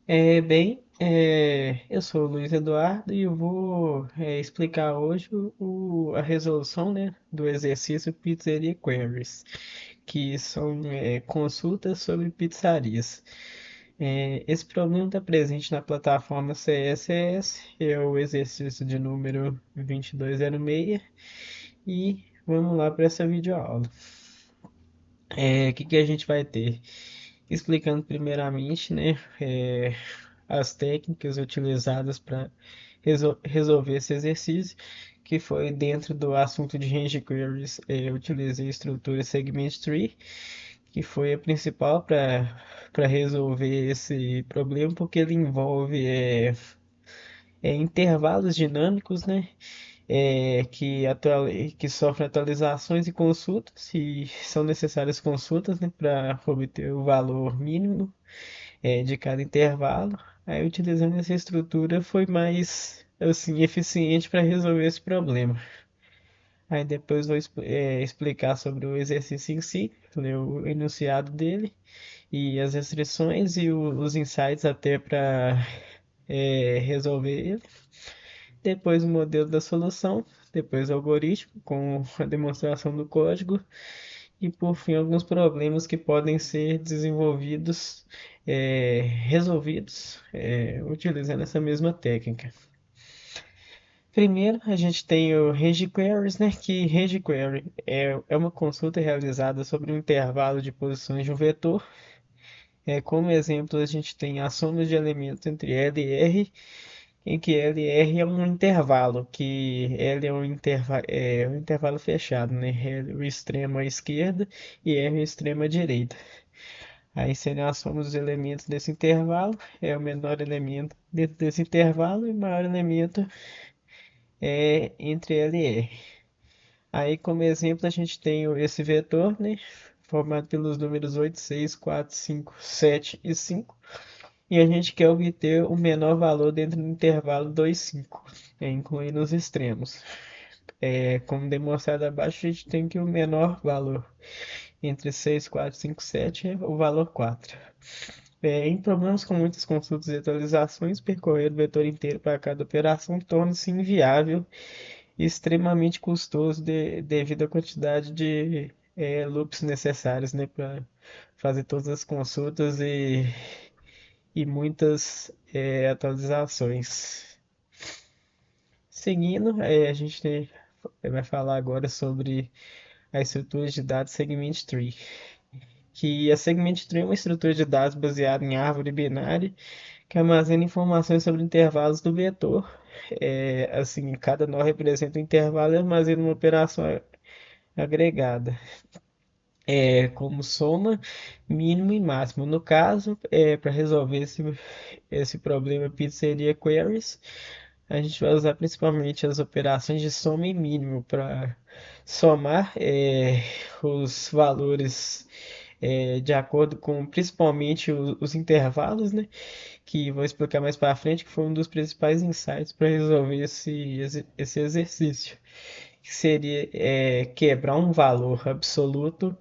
Eu sou o Luiz Eduardo e eu vou explicar hoje a resolução, né, do exercício Pizzeria Queries, que são consultas sobre pizzarias. Esse problema está presente na plataforma CSS, é o exercício de número 2206 e vamos lá para essa videoaula. O que a gente vai ter? Explicando primeiramente, né, as técnicas utilizadas para resolver esse exercício, que foi dentro do assunto de range queries, eu utilizei a estrutura segment tree, que foi a principal para resolver esse problema, porque ele envolve intervalos dinâmicos, né? Que sofrem atualizações e consultas, e são necessárias consultas, né, para obter o valor mínimo de cada intervalo. Aí, utilizando essa estrutura, foi mais assim eficiente para resolver esse problema. Aí depois vou explicar sobre o exercício em si, ler o enunciado dele e as restrições e os insights até para resolver ele. Depois o modelo da solução, depois o algoritmo com a demonstração do código e por fim alguns problemas que podem ser desenvolvidos, resolvidos, utilizando essa mesma técnica. Primeiro, a gente tem o range queries, né? Que range query é uma consulta realizada sobre um intervalo de posições de um vetor. Como exemplo, a gente tem a soma de elementos entre L e R, em que LR é um intervalo, que L é um intervalo fechado, né? L é o extremo à esquerda e R é o extremo à direita. Aí seriam a soma dos elementos desse intervalo, é o menor elemento dentro desse intervalo e o maior elemento entre L e R. Aí, como exemplo, a gente tem esse vetor, né? Formado pelos números 8, 6, 4, 5, 7 e 5. E a gente quer obter o menor valor dentro do intervalo 2, 5, incluindo os extremos. Como demonstrado abaixo, a gente tem que o menor valor entre 6, 4, 5, 7 é o valor 4. Em problemas com muitas consultas e atualizações, percorrer o vetor inteiro para cada operação torna-se inviável e extremamente custoso devido à quantidade de loops necessários, né, para fazer todas as consultas e muitas atualizações. Seguindo, a gente vai falar agora sobre a estrutura de dados Segment Tree, que a Segment Tree é uma estrutura de dados baseada em árvore binária que armazena informações sobre intervalos do vetor. Assim, cada nó representa um intervalo e armazena uma operação agregada, como soma, mínimo e máximo. No caso, para resolver esse problema Pizzeria Queries, a gente vai usar principalmente as operações de soma e mínimo para somar os valores de acordo com principalmente os intervalos, né? Que vou explicar mais para frente, que foi um dos principais insights para resolver esse exercício, que seria quebrar um valor absoluto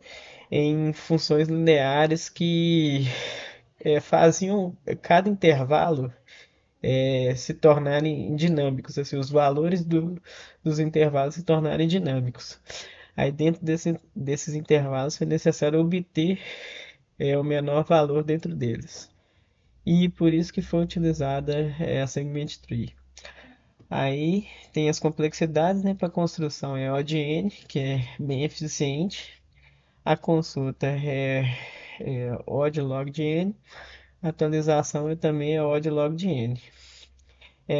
em funções lineares que faziam cada intervalo se tornarem dinâmicos, assim, os valores dos intervalos se tornarem dinâmicos. Aí dentro desses intervalos foi necessário obter o menor valor dentro deles. E por isso que foi utilizada a Segment Tree. Aí tem as complexidades, né, para construção é O de N, que é bem eficiente. A consulta é O de log de N. A atualização também é O de log de N.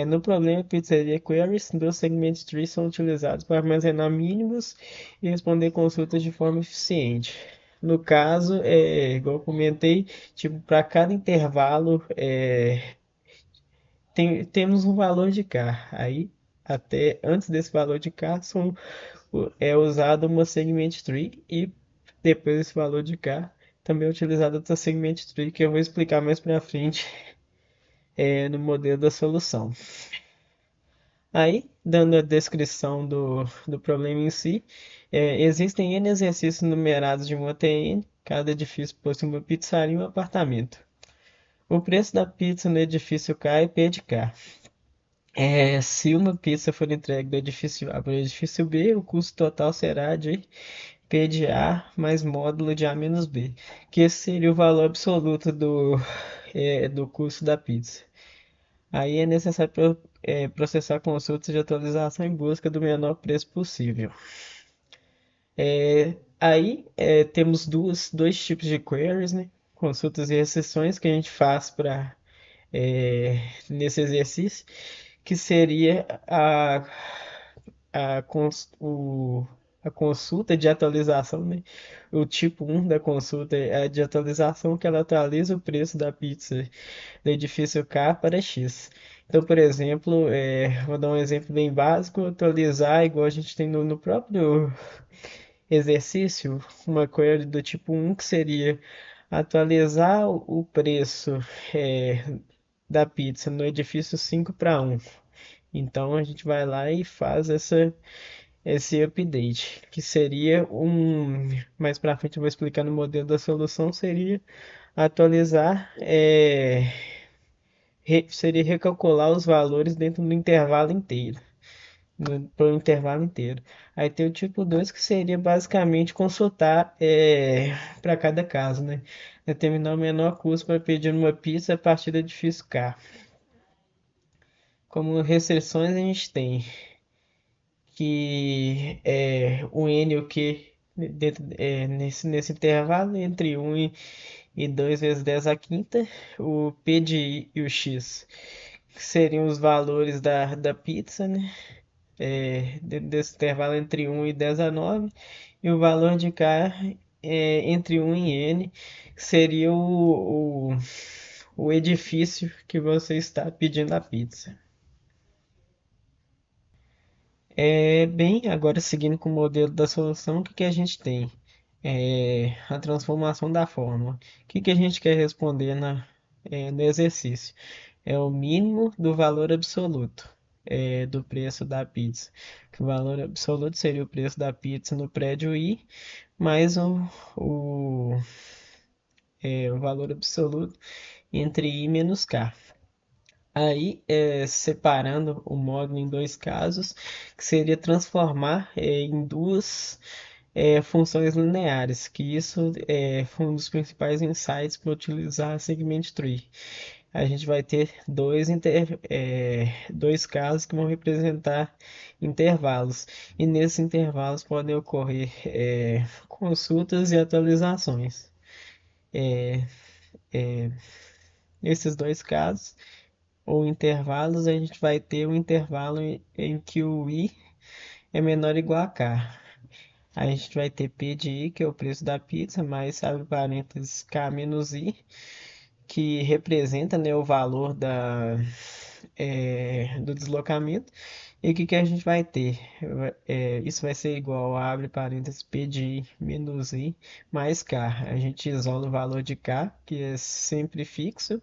No problema Pizzeria Queries, dois segment trees são utilizados para armazenar mínimos e responder consultas de forma eficiente. No caso, igual eu comentei, tipo, para cada intervalo temos um valor de K. Aí, até antes desse valor de K, é usado uma segment tree e depois desse valor de K também é utilizado outra segment tree que eu vou explicar mais para frente no modelo da solução. Aí, dando a descrição do problema em si, existem N exercícios numerados de 1 até N, cada edifício possui uma pizzaria e um apartamento. O preço da pizza no edifício K é P de K. Se uma pizza for entregue do edifício A para o edifício B, o custo total será de P de A mais módulo de A menos B, que esse seria o valor absoluto do custo da pizza. Aí é necessário processar consultas de atualização em busca do menor preço possível. Aí temos dois tipos de queries, né? Consultas e restrições que a gente faz nesse exercício, que seria a, cons- o- a consulta de atualização, né? O tipo um da consulta é a de atualização, que ela atualiza o preço da pizza do edifício K para X. Então, por exemplo, vou dar um exemplo bem básico: atualizar, igual a gente tem no próprio exercício, uma query do tipo um, que seria atualizar o preço é, da pizza no edifício 5 para um. Então a gente vai lá e faz esse update, que seria um. Mais para frente eu vou explicar no modelo da solução. Seria atualizar, seria recalcular os valores dentro do intervalo inteiro. Para o intervalo inteiro. Aí tem o tipo 2, que seria basicamente consultar para cada caso, né? Determinar o menor custo para pedir uma pizza a partir do edifício K. Como restrições, a gente tem que o N e o Q nesse intervalo entre um e 2 vezes 10 a quinta, o P de I e o X, que seriam os valores da pizza, né? Desse intervalo entre um e 10 a 9, e o valor de K entre um e N, que seria o edifício que você está pedindo a pizza. Bem, agora seguindo com o modelo da solução, o que que a gente tem? A transformação da fórmula. O que que a gente quer responder no exercício? É o mínimo do valor absoluto do preço da pizza. Que o valor absoluto seria o preço da pizza no prédio I, mais o, o valor absoluto entre I menos K. Aí, separando o módulo em dois casos, que seria transformar em duas funções lineares, que isso foi um dos principais insights para utilizar a Segment Tree. A gente vai ter dois casos que vão representar intervalos, e nesses intervalos podem ocorrer consultas e atualizações. Nesses dois casos, ou intervalos, a gente vai ter um intervalo em que o i é menor ou igual a k. Aí a gente vai ter P de I, que é o preço da pizza, mais abre parênteses K menos I, que representa, né, o valor do deslocamento. E o que que a gente vai ter? Isso vai ser igual a, abre parênteses, P de I menos I mais K. A gente isola o valor de K, que é sempre fixo,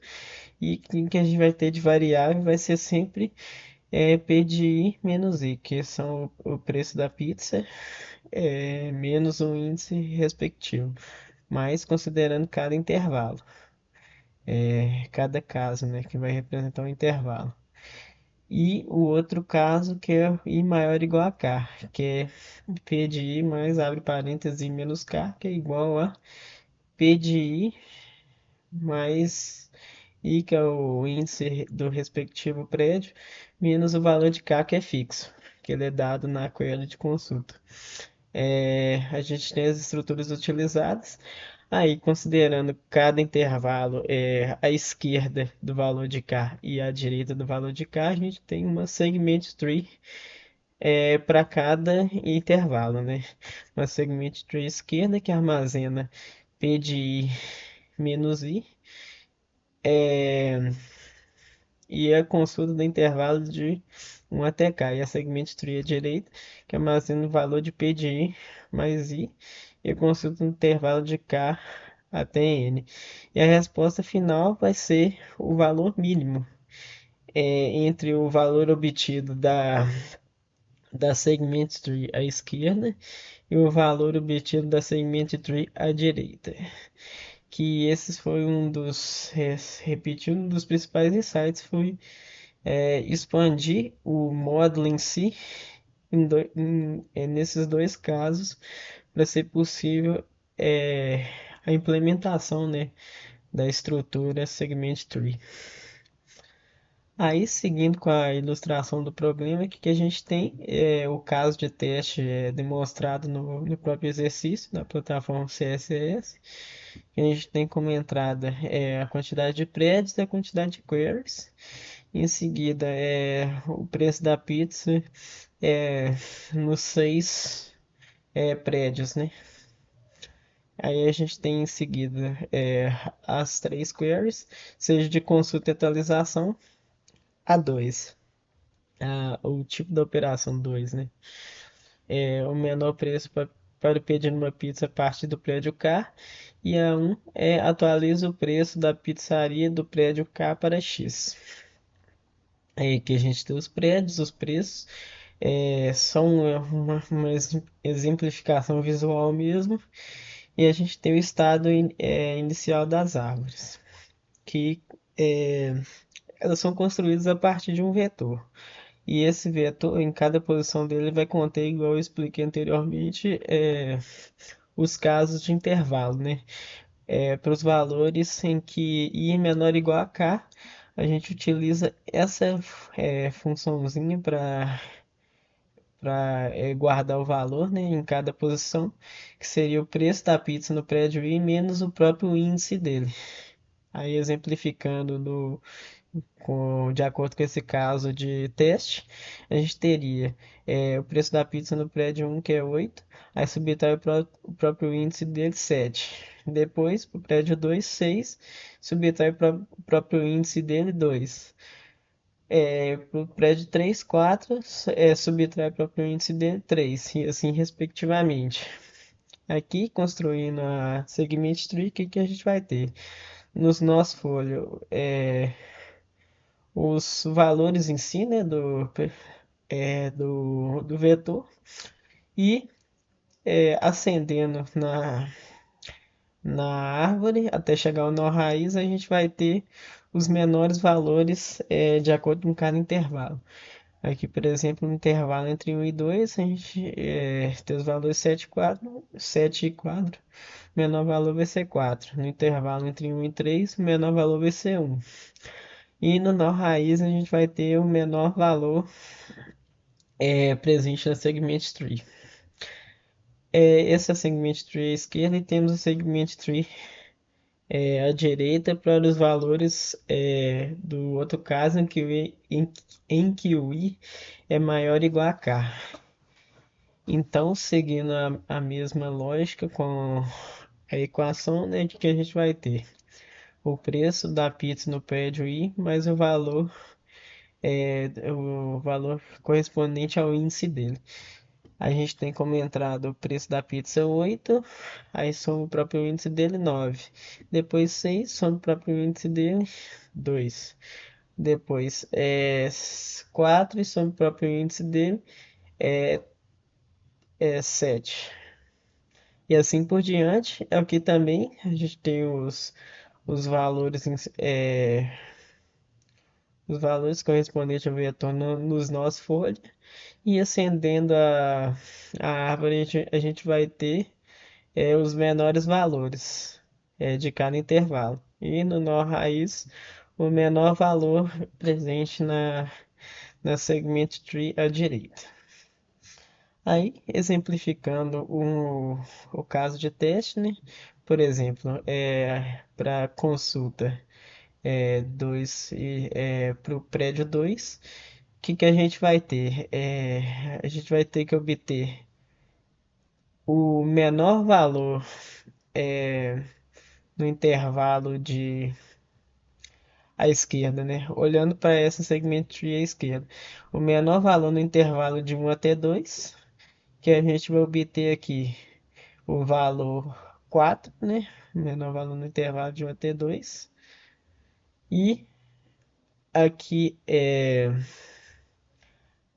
e o que a gente vai ter de variável vai ser sempre P de I menos I, que são o preço da pizza, menos o índice respectivo, mas considerando cada intervalo, cada caso, né, que vai representar um intervalo. E o outro caso, que é I maior ou igual a K, que é P de I mais, abre parênteses, I menos K, que é igual a P de I mais I, que é o índice do respectivo prédio, menos o valor de K, que é fixo, que ele é dado na query de consulta. A gente tem as estruturas utilizadas. Aí, considerando cada intervalo à esquerda do valor de K e à direita do valor de K, a gente tem uma segment tree para cada intervalo, né? Uma segment tree esquerda, que armazena P de I menos I, e a consulta do intervalo de 1 até K. E a segment tree à direita, que armazena o valor de P de I mais I, e a consulta do intervalo de K até N. E a resposta final vai ser o valor mínimo entre o valor obtido da segment tree à esquerda e o valor obtido da segment tree à direita. que esses foi repetindo, um dos principais insights foi expandir o módulo em si nesses dois casos para ser possível é, a implementação, né, da estrutura Segment Tree. Aí, seguindo com a ilustração do problema, que a gente tem o caso de teste demonstrado no próprio exercício da plataforma CSS. A gente tem como entrada a quantidade de prédios e a quantidade de queries. Em seguida, o preço da pizza nos seis prédios, né? Aí a gente tem em seguida as três queries, seja de consulta e atualização, a 2. O tipo da operação 2, né? O menor preço para pedir uma pizza a partir do prédio K. E a um atualiza o preço da pizzaria do prédio K para X. Aí que a gente tem os prédios, os preços. São uma exemplificação visual mesmo. E a gente tem o estado inicial das árvores, que é, elas são construídas a partir de um vetor. E esse vetor, em cada posição dele, vai conter, igual eu expliquei anteriormente, os casos de intervalo, né? Para os valores em que i menor ou igual a k, a gente utiliza essa funçãozinha para guardar o valor, né, em cada posição, que seria o preço da pizza no prédio i menos o próprio índice dele. Aí exemplificando de acordo com esse caso de teste, a gente teria o preço da pizza no prédio 1, que é 8, aí subtrai o próprio índice dele, 7. Depois, para o prédio 2, 6, subtrai o próprio índice dele, 2. Para o prédio 3, 4, subtrai o próprio índice dele, 3, e assim respectivamente. Aqui, construindo a segment tree, o que a gente vai ter? Nos nossos folhos, os valores em si, né, do vetor e ascendendo na árvore até chegar ao nó raiz, a gente vai ter os menores valores de acordo com cada intervalo. Aqui, por exemplo, no intervalo entre 1 e 2, a gente tem os valores 7 e 4, 7 e 4, o menor valor vai ser 4. No intervalo entre 1 e 3, o menor valor vai ser 1. E no nó raiz a gente vai ter o menor valor presente na segment tree. Esse é o segment tree à esquerda e temos o segment tree à direita para os valores do outro caso em que o i é maior ou igual a k. Então, seguindo a mesma lógica com a equação, né, de que a gente vai ter o preço da pizza no prédio i mais o valor correspondente ao índice dele. A gente tem como entrada o preço da pizza 8, aí soma o próprio índice dele 9. Depois 6, soma o próprio índice dele 2. Depois 4 e soma o próprio índice dele é 7. E assim por diante, é o que também a gente tem os valores, os valores correspondentes ao vetor nos nossos folhas. E ascendendo a árvore, a gente vai ter os menores valores de cada intervalo. E no nó raiz, o menor valor presente na segment tree à direita. Aí, exemplificando o caso de teste, né? Por exemplo, para consulta 2 para o prédio 2, o que a gente vai ter? A gente vai ter que obter o menor valor no intervalo à esquerda, né? Olhando para essa segment tree à esquerda, o menor valor no intervalo de 1 até 2, que a gente vai obter aqui o valor 4, né? O menor valor no intervalo de 1 até 2. E aqui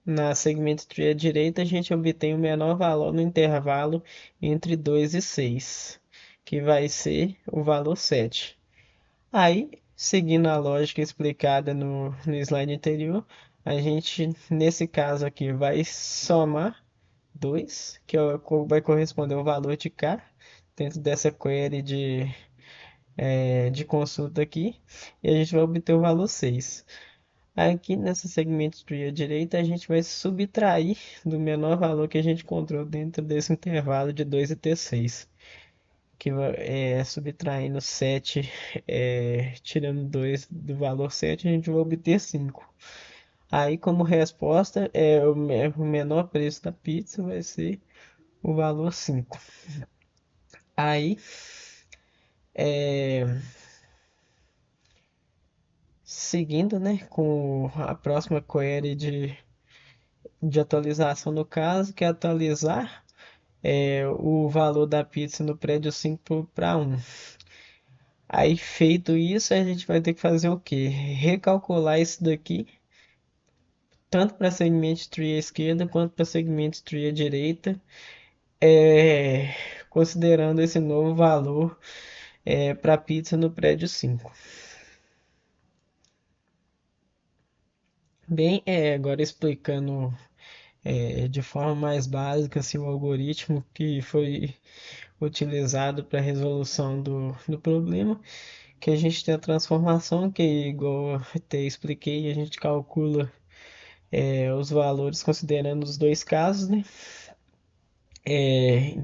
na segment tree à direita, a gente obtém o menor valor no intervalo entre 2 e 6. que vai ser o valor 7. Aí, seguindo a lógica explicada no slide anterior, a gente, nesse caso aqui, vai somar 2, que vai corresponder ao valor de K, dentro dessa query de consulta aqui, e a gente vai obter o valor 6. Aqui nessa segmento tree à direita, a gente vai subtrair do menor valor que a gente encontrou dentro desse intervalo de 2 e T6, que é subtraindo 7, tirando 2 do valor 7, a gente vai obter 5. Aí, como resposta, o menor preço da pizza vai ser o valor 5. Aí, é, seguindo, né, com a próxima query de atualização no caso, que é atualizar o valor da pizza no prédio 5 para 1. Aí, feito isso, a gente vai ter que fazer o quê? Recalcular isso daqui, tanto para segmento tree à esquerda quanto para segmento tree à direita, é, considerando esse novo valor para pizza no prédio 5. Bem, agora explicando de forma mais básica assim, o algoritmo que foi utilizado para a resolução do problema, que a gente tem a transformação, que igual eu até expliquei, a gente calcula os valores considerando os dois casos, né?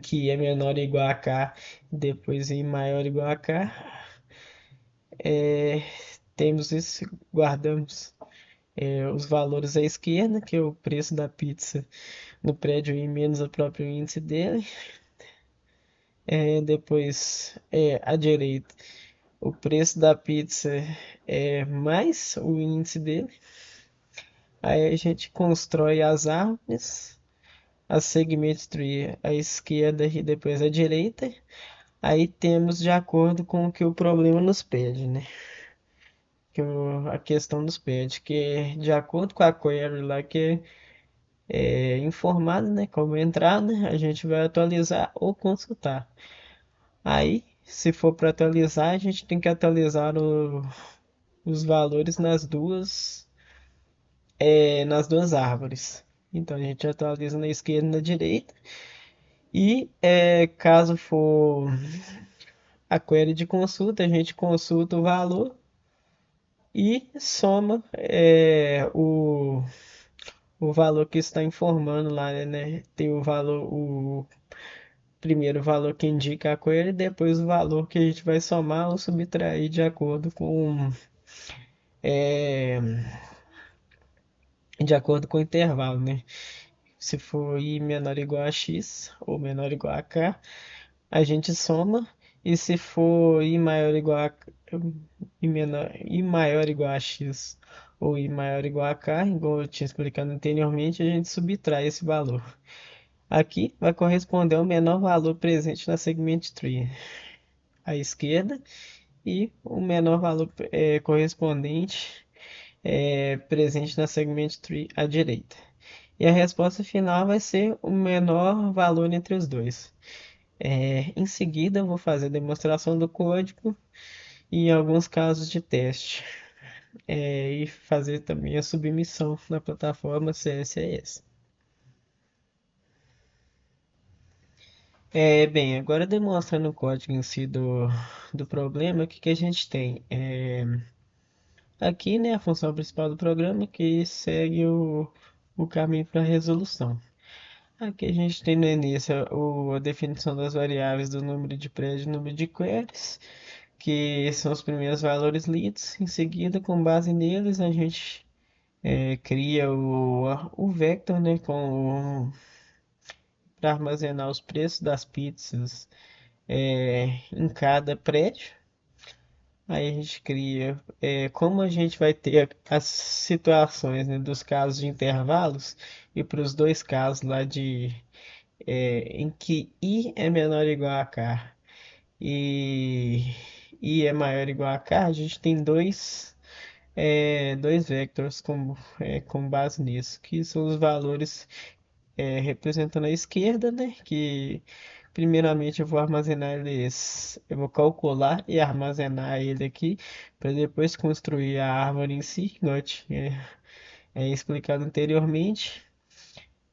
Que é menor ou igual a K, depois I maior ou igual a K. É, temos esse, guardamos os valores à esquerda, que é o preço da pizza no prédio I menos o próprio índice dele. Depois, à direita, o preço da pizza é mais o índice dele. Aí a gente constrói as árvores, a segment tree à esquerda e depois à direita. Aí temos de acordo com o que o problema nos pede, né? A questão nos pede, que é de acordo com a query lá que é informada, né? Como entrada, a gente vai atualizar ou consultar. Aí, se for para atualizar, a gente tem que atualizar os valores nas duas árvores. Então a gente atualiza na esquerda e na direita. E caso for a query de consulta, a gente consulta o valor e soma o valor que está informando lá, né? Tem o valor, o primeiro valor que indica a query, depois o valor que a gente vai somar ou subtrair é, de acordo com o intervalo, né? Se for i menor ou igual a x ou menor ou igual a k, a gente soma. E se for i maior ou igual a i maior ou igual a x ou i maior ou igual a k, igual eu tinha explicado anteriormente, a gente subtrai esse valor. Aqui vai corresponder ao menor valor presente na segment tree à esquerda e o menor valor correspondente presente na segment tree à direita. E a resposta final vai ser o menor valor entre os dois. Em seguida, eu vou fazer a demonstração do código e alguns casos de teste. E fazer também a submissão na plataforma CSS. Bem, agora demonstrando o código em si do problema, o que a gente tem? Aqui, né, a função principal do programa que segue o caminho para a resolução. Aqui a gente tem no início a definição das variáveis do número de prédios e número de queries, que são os primeiros valores lidos. Em seguida, com base neles, a gente cria o vector, né, para armazenar os preços das pizzas em cada prédio. Aí a gente cria como a gente vai ter as situações, né, dos casos de intervalos e para os dois casos lá em que i é menor ou igual a k e i é maior ou igual a k, a gente tem dois vectors com base nisso, que são os valores representando a esquerda, né, que Primeiramente eu vou armazenar eles, eu vou calcular e armazenar ele aqui para depois construir a árvore em si, igual é explicado anteriormente.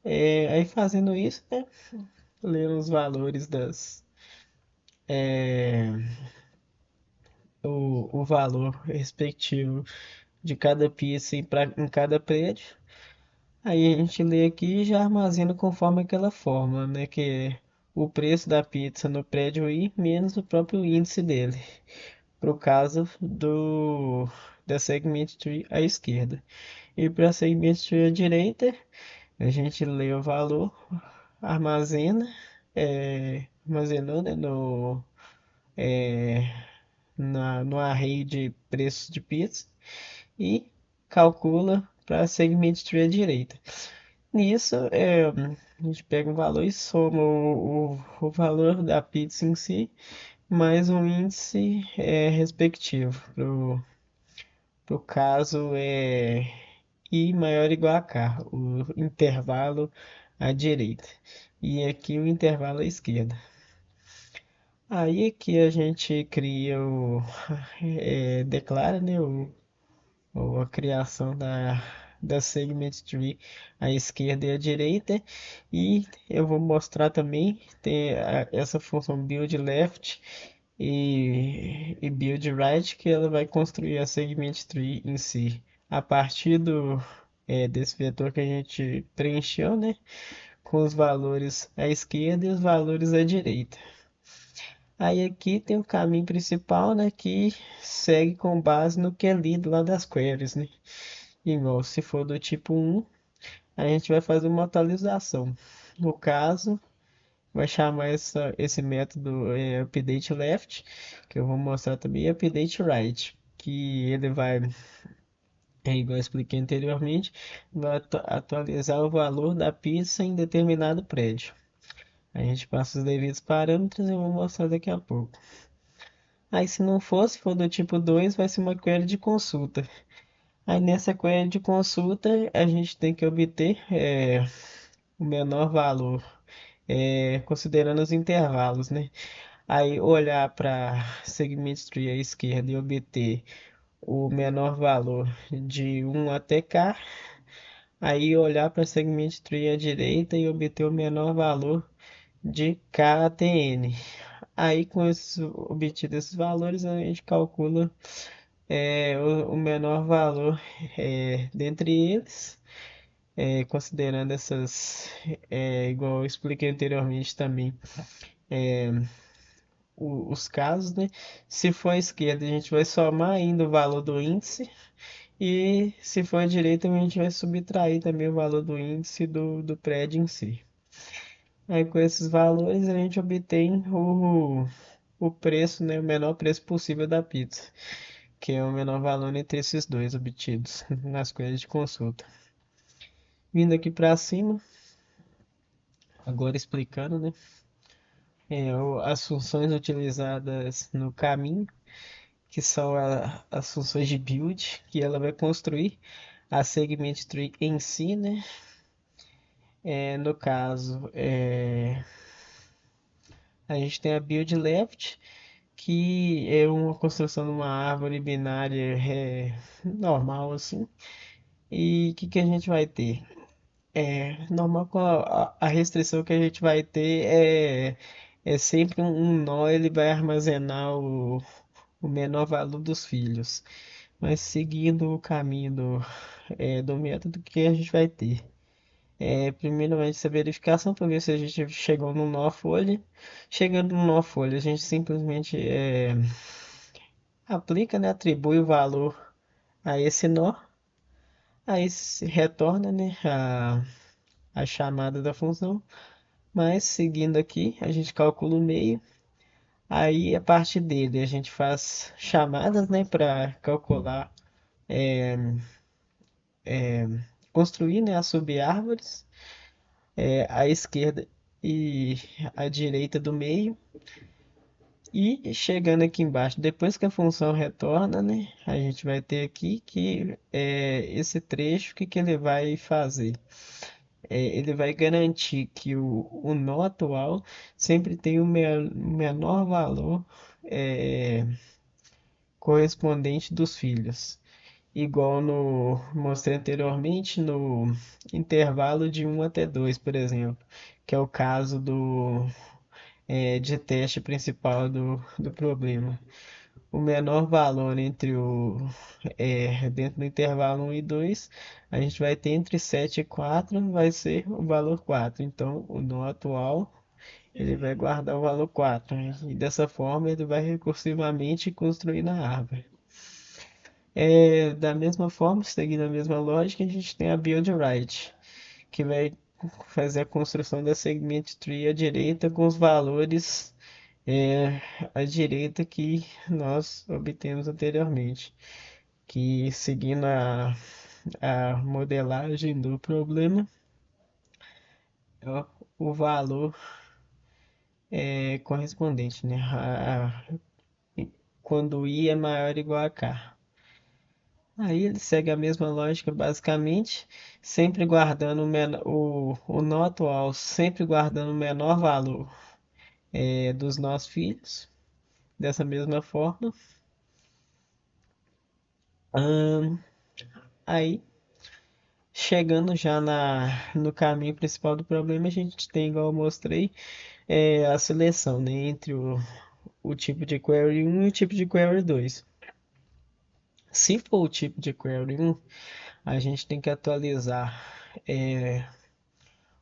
Aí fazendo isso, né, lendo os valores é, o valor respectivo de cada pizza em cada prédio. Aí a gente lê aqui e já armazena conforme aquela fórmula, né? Que é o preço da pizza no prédio I menos o próprio índice dele. Para o caso da segment tree à esquerda. E para a segment tree à direita, a gente lê o valor, armazena, armazenou, né, no array de preços de pizza e calcula para a segment tree à direita. Nisso, a gente pega um valor e soma o valor da pizza em si, mais um índice respectivo. Pro caso, I maior ou igual a K, o intervalo à direita. E aqui o intervalo à esquerda. Aí aqui a gente cria declara, né, ou a criação da segment tree à esquerda e à direita. E eu vou mostrar também essa função build left e build right, que ela vai construir a segment tree em si a partir desse vetor que a gente preencheu, né? Com os valores à esquerda e os valores à direita. Aí aqui tem o caminho principal, né, que segue com base no que é lido lá das queries, né? Igual, se for do tipo 1, a gente vai fazer uma atualização. No caso, vai chamar esse método update left, que eu vou mostrar também, e update right, que ele vai, igual eu expliquei anteriormente, vai atualizar o valor da pizza em determinado prédio. A gente passa os devidos parâmetros e eu vou mostrar daqui a pouco. Aí se não for, se for do tipo 2, vai ser uma query de consulta. Aí nessa query de consulta, a gente tem que obter o menor valor, considerando os intervalos, né? Aí olhar para segment tree à esquerda e obter o menor valor de 1 até K. Aí olhar para segment tree à direita e obter o menor valor de K até N. Aí com obtidos esses valores, a gente calcula o menor valor dentre eles, considerando igual eu expliquei anteriormente também, os casos, né? Se for à esquerda, a gente vai somar ainda o valor do índice, e se for à direita, a gente vai subtrair também o valor do índice do prédio em si. Aí com esses valores a gente obtém o preço, né, o menor preço possível da pizza, que é o menor valor entre esses dois obtidos nas coisas de consulta. Vindo aqui para cima, agora explicando, né, as funções utilizadas no caminho, que são as funções de build, que ela vai construir a segment tree em si, né? No caso, a gente tem a build left, que é uma construção de uma árvore binária normal assim. E o que a gente vai ter? Normal com a restrição que a gente vai ter é sempre um nó, ele vai armazenar o menor valor dos filhos. Mas seguindo o caminho do método que a gente vai ter. Primeiramente essa verificação para ver se a gente chegou no nó folha. Chegando no nó folha, a gente simplesmente aplica, né, atribui o valor a esse nó. Aí se retorna, né, a chamada da função. Mas seguindo aqui, a gente calcula o meio. Aí a partir dele a gente faz chamadas, né, para calcular, construir, né, as sub-árvores, à esquerda e à direita do meio. E chegando aqui embaixo, depois que a função retorna, né, a gente vai ter aqui que esse trecho, o que ele vai fazer? ele vai garantir que o nó atual sempre tem o menor valor é, correspondente dos filhos. Igual no mostrei anteriormente no intervalo de 1 até 2, por exemplo, que é o caso de teste principal do problema. O menor valor dentro do intervalo 1 e 2, a gente vai ter entre 7 e 4, vai ser o valor 4. Então, o nó atual, ele vai guardar o valor 4, né? E dessa forma, ele vai recursivamente construir na árvore. Da mesma forma, seguindo a mesma lógica, a gente tem a build right, que vai fazer a construção da segment tree à direita com os valores é, à direita que nós obtemos anteriormente, que seguindo a modelagem do problema, ó, o valor correspondente, né? Quando I é maior ou igual a K. Aí ele segue a mesma lógica, basicamente, sempre guardando o nó atual, sempre guardando o menor valor dos nossos filhos. Dessa mesma forma, Ahn, aí chegando já no caminho principal do problema, a gente tem, igual eu mostrei, a seleção, né, entre o tipo de query 1 e o tipo de query 2. Se for o tipo de query 1, a gente tem que atualizar é,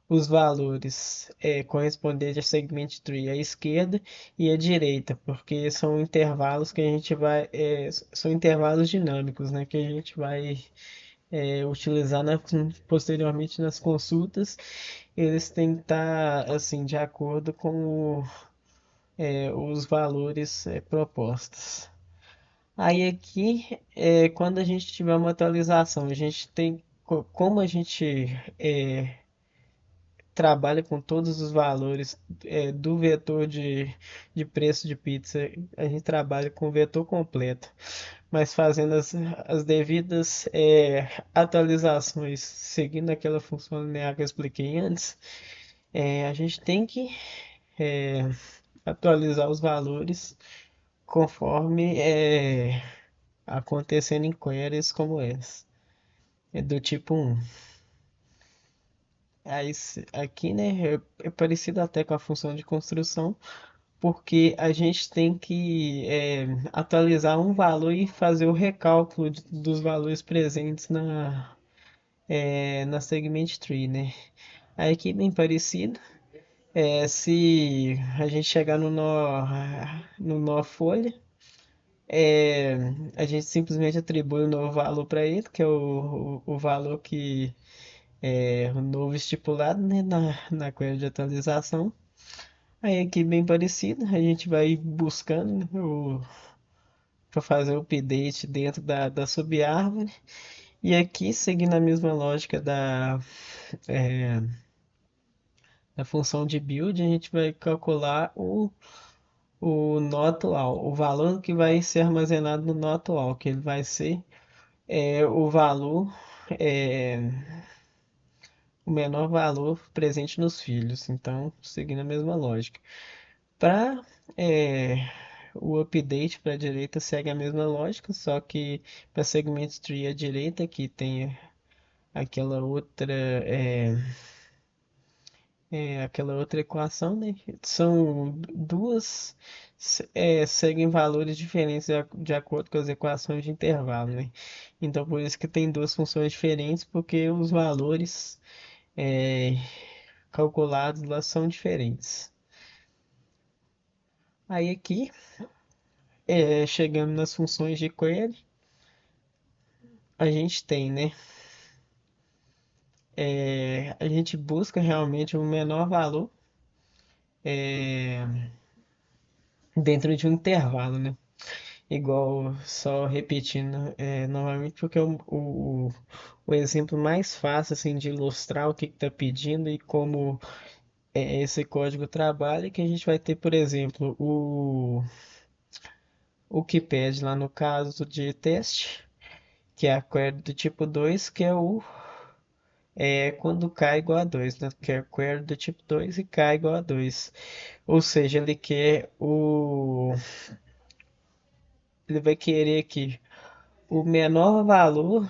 os valores correspondentes a segment tree à esquerda e à direita, porque são intervalos que a gente vai, são intervalos dinâmicos, né, que a gente vai utilizar posteriormente nas consultas. Eles têm que estar assim de acordo com os valores propostos. Aí aqui, quando a gente tiver uma atualização, a gente tem como a gente trabalha com todos os valores do vetor de preço de pizza, a gente trabalha com o vetor completo, mas fazendo as devidas atualizações, seguindo aquela função linear que eu expliquei antes, a gente tem que atualizar os valores conforme acontecendo em queries como essa, do tipo 1. Aí, aqui, né, é parecido até com a função de construção, porque a gente tem que atualizar um valor e fazer o recálculo dos valores presentes na segment tree, né? Aí aqui bem parecido, se a gente chegar no nó folha, é, a gente simplesmente atribui um novo valor para ele, que é o valor que é o novo estipulado, né, na query de atualização. Aí aqui bem parecido, a gente vai buscando, né, para fazer o update dentro da subárvore. E aqui, seguindo a mesma lógica é, da função de build, a gente vai calcular o nó atual, o valor que vai ser armazenado no nó atual, que ele vai ser o valor, é, o menor valor presente nos filhos. Então, seguindo a mesma lógica. Para o update para a direita segue a mesma lógica, só que para segment tree à direita que tem aquela outra aquela outra equação, né? São duas seguem valores diferentes de acordo com as equações de intervalo, né? Então por isso que tem duas funções diferentes, porque os valores é, calculados lá são diferentes. Aí aqui, chegando nas funções de query, a gente tem, né? A gente busca realmente o menor valor dentro de um intervalo, né? Igual, só repetindo novamente, porque é o exemplo mais fácil assim, de ilustrar o que está pedindo e como esse código trabalha, que a gente vai ter, por exemplo, o que pede lá no caso de teste, que é a query do tipo 2, que é é quando K igual a 2, né? Que é query do tipo 2 e K igual a 2. Ou seja, ele vai querer que o menor valor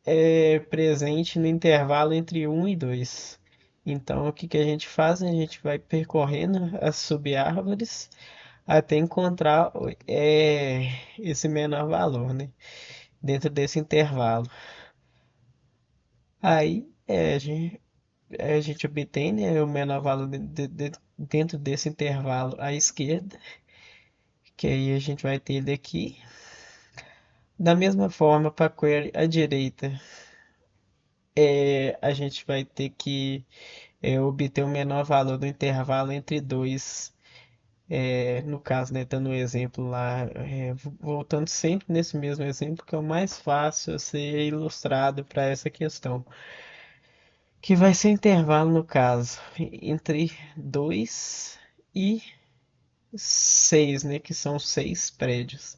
é presente no intervalo entre 1 e 2. Então, o que que a gente faz? A gente vai percorrendo as subárvores até encontrar esse menor valor, né? Dentro desse intervalo. Aí a gente obtém, né, o menor valor dentro desse intervalo à esquerda, que aí a gente vai ter ele aqui. Da mesma forma, para a query à direita, a gente vai ter que obter o menor valor do intervalo entre 2. No caso, né, dando o exemplo lá, voltando sempre nesse mesmo exemplo, que é o mais fácil a ser ilustrado para essa questão. Que vai ser intervalo, no caso, entre 2 e 6, né, que são 6 prédios.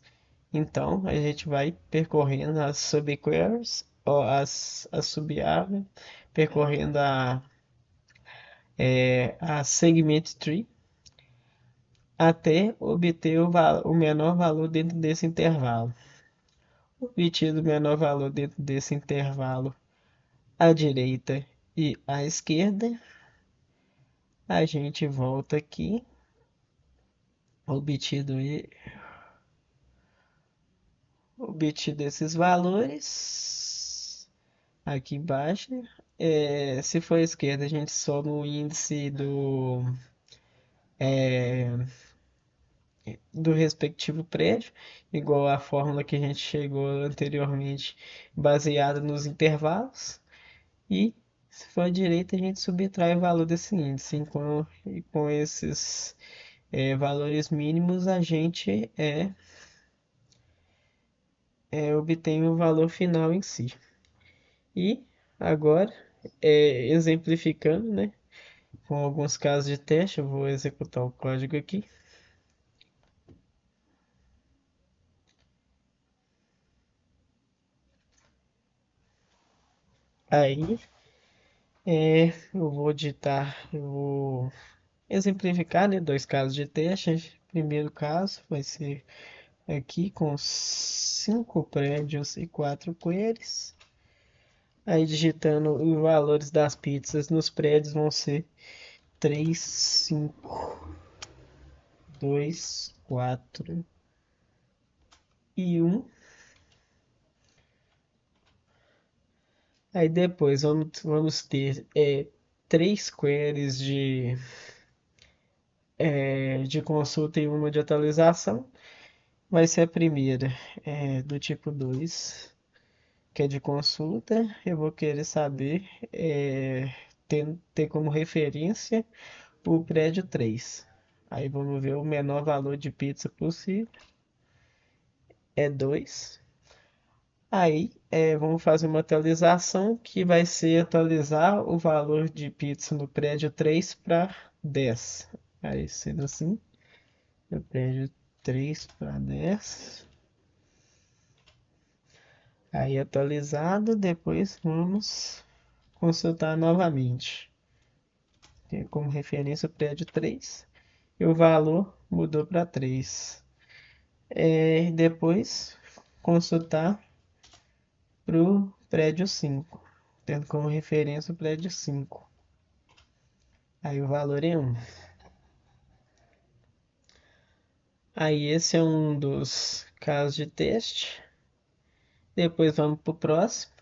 Então, a gente vai percorrendo as subqueries, ou as subárvores, percorrendo a segment tree, até obter o menor valor dentro desse intervalo. Obtido o menor valor dentro desse intervalo à direita e à esquerda, a gente volta aqui, obtido, obtido esses valores, aqui embaixo, né? Se for à esquerda, a gente soma o índice do respectivo prédio, igual à fórmula que a gente chegou anteriormente, baseada nos intervalos. E se for à direita, a gente subtrai o valor desse índice. E com esses valores mínimos, a gente obtém o valor final em si. E agora, exemplificando, né, com alguns casos de teste, eu vou executar o código aqui. Aí, eu vou exemplificar, né, dois casos de teste. Primeiro caso vai ser aqui com 5 prédios e 4 queries. Aí digitando os valores das pizzas nos prédios vão ser 3, 5, 2, 4 e 1. Aí depois vamos ter 3 queries de consulta e uma de atualização. Vai ser a primeira do tipo 2, que é de consulta. Eu vou querer saber, ter como referência o prédio 3. Aí vamos ver o menor valor de pizza possível, é 2. Aí vamos fazer uma atualização que vai ser atualizar o valor de pizza no prédio 3 para 10. Aí sendo assim, no prédio 3 para 10. Aí atualizado, depois vamos consultar novamente. Tem como referência o prédio 3 e o valor mudou para 3. Depois consultar para o prédio 5, tendo como referência o prédio 5. Aí o valor é 1. Aí esse é um dos casos de teste. Depois vamos para o próximo.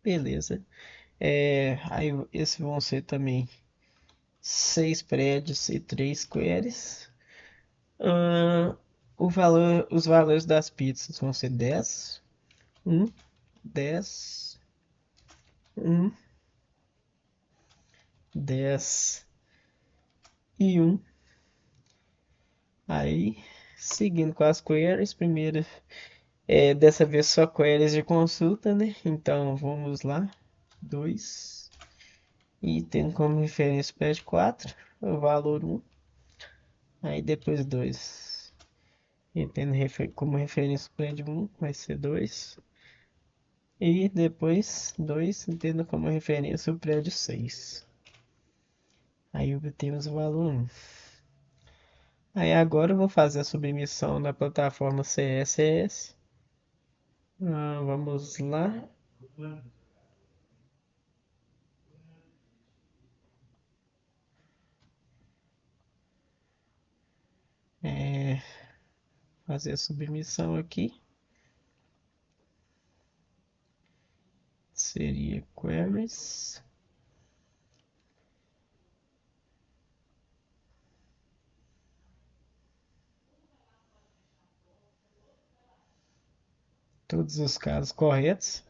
Beleza. Aí esses vão ser também 6 prédios e 3 queries. Os valores das pizzas vão ser 10, 1, 10, 1, 10 e 1. Aí, seguindo com as queries, primeiro, dessa vez só queries de consulta, né? Então, vamos lá. 2. E tendo como referência o pad 4, o valor 1. Aí depois 2. E tendo como referência o prédio 1, vai ser 2. E depois 2, tendo como referência o prédio 6. Aí obtemos o valor 1. Aí agora eu vou fazer a submissão na plataforma CSS. Vamos lá. É, fazer a submissão aqui. Seria queries. Todos os casos corretos.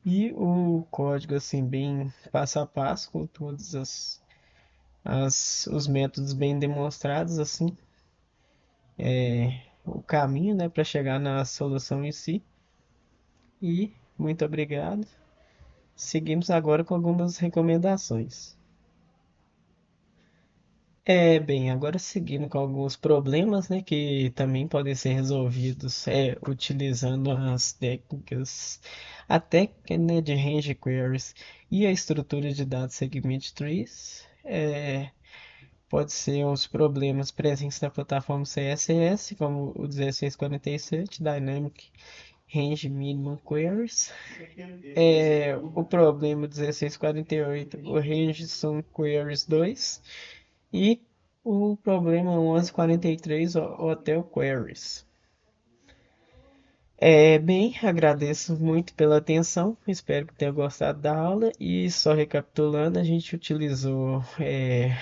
E o código assim bem passo a passo, com todos os métodos bem demonstrados assim, o caminho, né, para chegar na solução em si. E muito obrigado. Seguimos agora com algumas recomendações. Bem, agora seguindo com alguns problemas, né, que também podem ser resolvidos utilizando a técnica, né, de range queries e a estrutura de dados segment trees. Pode ser os problemas presentes na plataforma CSS, como o 1647, Dynamic Range Minimum Queries. O problema 1648, o Range Sum Queries 2. E o problema 1143, Hotel Queries. Bem, agradeço muito pela atenção, espero que tenha gostado da aula e só recapitulando, a gente utilizou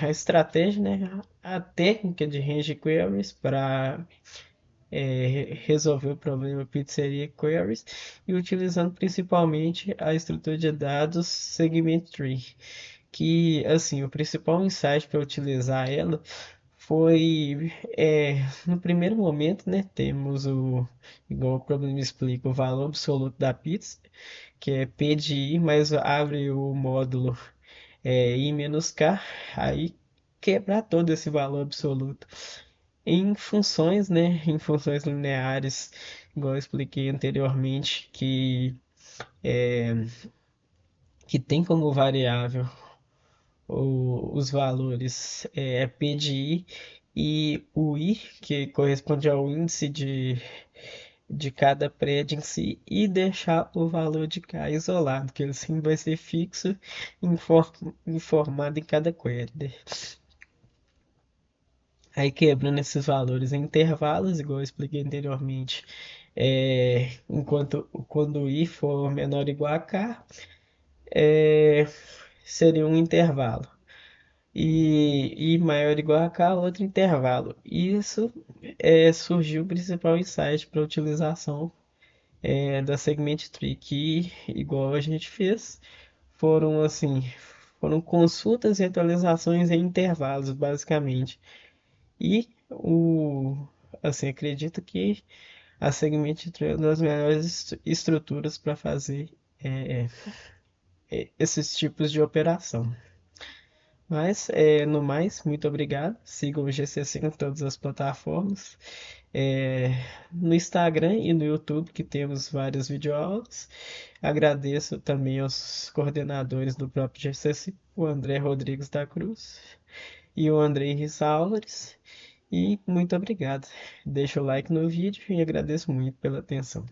a estratégia, né, a técnica de range queries para resolver o problema pizzeria queries e utilizando principalmente a estrutura de dados segment tree, que assim, o principal insight para utilizar ela foi no primeiro momento, né? Temos igual o problema explica, o valor absoluto da pizza, que é P de I, mas abre o módulo I menos K, aí quebrar todo esse valor absoluto em funções, né? Em funções lineares, igual eu expliquei anteriormente, que tem como variável os valores P de I e o I, que corresponde ao índice de cada prédio em si, e deixar o valor de K isolado, que assim vai ser fixo informado em cada query. Aí quebrando esses valores em intervalos, igual eu expliquei anteriormente, quando o I for menor ou igual a K, é, seria um intervalo. E maior ou igual a K, outro intervalo. Isso surgiu o principal insight para a utilização da Segment Tree, que, igual a gente fez, foram assim, foram consultas e atualizações em intervalos, basicamente. E assim, acredito que a Segment Tree é uma das melhores estruturas para fazer esses tipos de operação. Mas, no mais, muito obrigado. Sigam o GCC em todas as plataformas. É, no Instagram e no YouTube, que temos várias videoaulas. Agradeço também aos coordenadores do próprio GCC, o André Rodrigues da Cruz e o André Rissa Álvares. E muito obrigado. Deixa o like no vídeo e agradeço muito pela atenção.